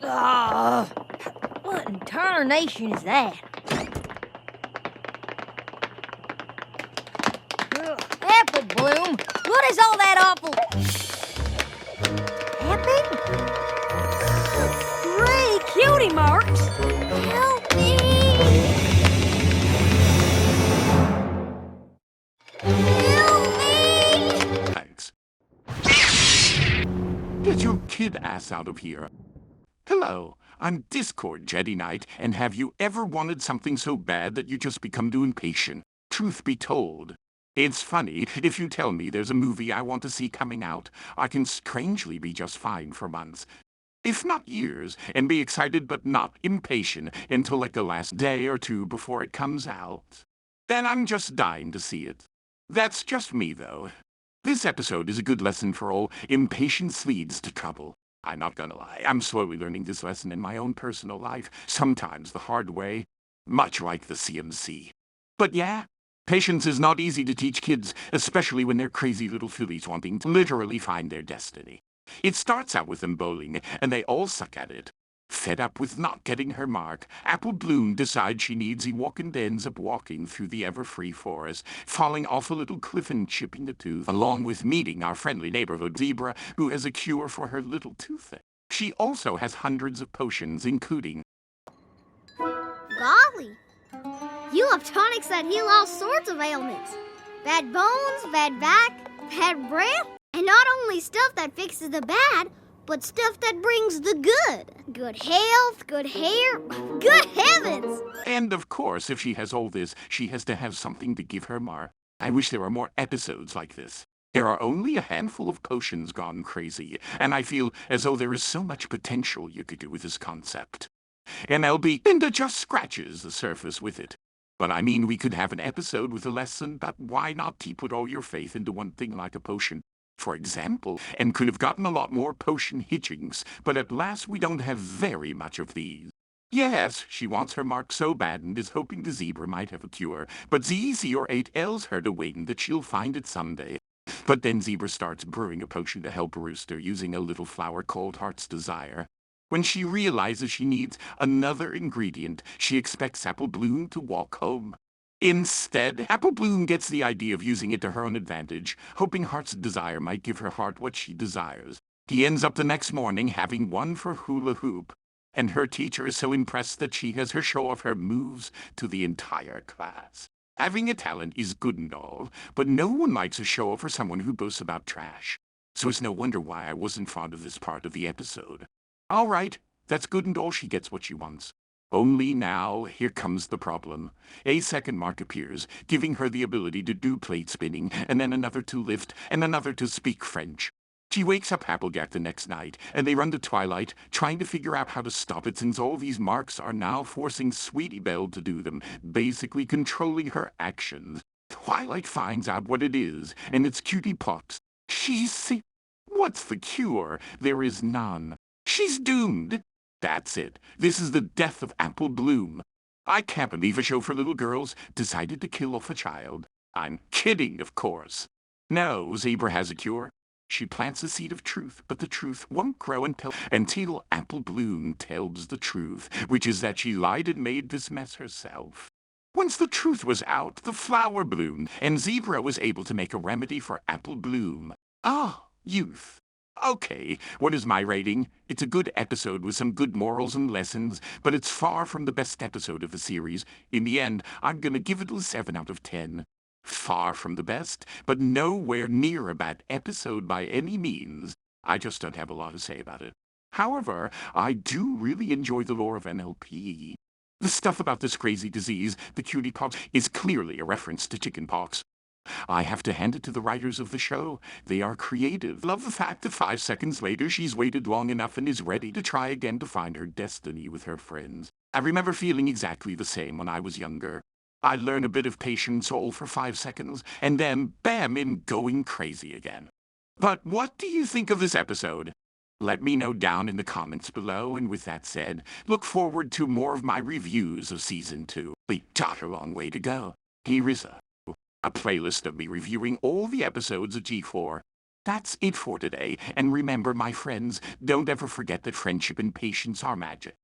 Ah, what in tarnation is that? Apple Bloom, what is all that awful... Happening? Gray cutie marks? Help me! Help me! Thanks. Get your kid ass out of here. Hello, I'm Discord Jedi Knight, and have you ever wanted something so bad that you just become too impatient? Truth be told, it's funny, if you tell me there's a movie I want to see coming out, I can strangely be just fine for months, if not years, and be excited but not impatient until like the last day or two before it comes out. Then I'm just dying to see it. That's just me, though. This episode is a good lesson for all impatience leads to trouble. I'm not gonna lie, I'm slowly learning this lesson in my own personal life, sometimes the hard way, much like the CMC. But yeah, patience is not easy to teach kids, especially when they're crazy little fillies wanting to literally find their destiny. It starts out with them bowling, and they all suck at it. Fed up with not getting her mark, Apple Bloom decides she needs Ewok and ends up walking through the ever-free forest, falling off a little cliff and chipping a tooth, along with meeting our friendly neighborhood zebra, who has a cure for her little toothache. She also has hundreds of potions, including... Golly, you have tonics that heal all sorts of ailments. Bad bones, bad back, bad breath, and not only stuff that fixes the bad, but stuff that brings the good. Good health, good hair, good heavens! And of course, if she has all this, she has to have something to give her mark. I wish there were more episodes like this. There are only a handful of potions gone crazy, and I feel as though there is so much potential you could do with this concept. MLB Linda just scratches the surface with it. But I mean, we could have an episode with a lesson about why not to put all your faith into one thing like a potion, for example, and could have gotten a lot more potion hitchings, but at last we don't have very much of these. Yes, she wants her mark so bad and is hoping the zebra might have a cure, but ZZ8 tells her to wait that she'll find it someday. But then Zebra starts brewing a potion to help Rooster using a little flower called Heart's Desire. When she realizes she needs another ingredient, she expects Apple Bloom to walk home. Instead, Apple Bloom gets the idea of using it to her own advantage, hoping Heart's Desire might give her heart what she desires. He ends up the next morning having one for hula hoop, and her teacher is so impressed that she has her show off her moves to the entire class. Having a talent is good and all, but no one likes a show off for someone who boasts about trash. So it's no wonder why I wasn't fond of this part of the episode. All right, that's good and all, she gets what she wants. Only now, here comes the problem. A second mark appears, giving her the ability to do plate spinning, and then another to lift, and another to speak French. She wakes up Applejack the next night, and they run to Twilight, trying to figure out how to stop it since all these marks are now forcing Sweetie Belle to do them, basically controlling her actions. Twilight finds out what it is, and it's Cutie Pox. She's sick. What's the cure? There is none. She's doomed. That's it. This is the death of Apple Bloom. I can't believe a show for little girls decided to kill off a child. I'm kidding, of course. No, Zebra has a cure. She plants a seed of truth, but the truth won't grow until Apple Bloom tells the truth, which is that she lied and made this mess herself. Once the truth was out, the flower bloomed, and Zebra was able to make a remedy for Apple Bloom. Ah, youth. Okay, what is my rating? It's a good episode with some good morals and lessons, but it's far from the best episode of the series. In the end, I'm gonna give it a 7 out of 10. Far from the best, but nowhere near a bad episode by any means. I just don't have a lot to say about it. However, I do really enjoy the lore of NLP. The stuff about this crazy disease, the Cutie Pox, is clearly a reference to chicken pox. I have to hand it to the writers of the show. They are creative. Love the fact that 5 seconds later she's waited long enough and is ready to try again to find her destiny with her friends. I remember feeling exactly the same when I was younger. I'd learn a bit of patience all for 5 seconds, and then, bam, I'm going crazy again. But what do you think of this episode? Let me know down in the comments below, and with that said, look forward to more of my reviews of Season 2. We've got a long way to go. Here is a playlist of me reviewing all the episodes of G4. That's it for today. And remember, my friends, don't ever forget that friendship and patience are magic.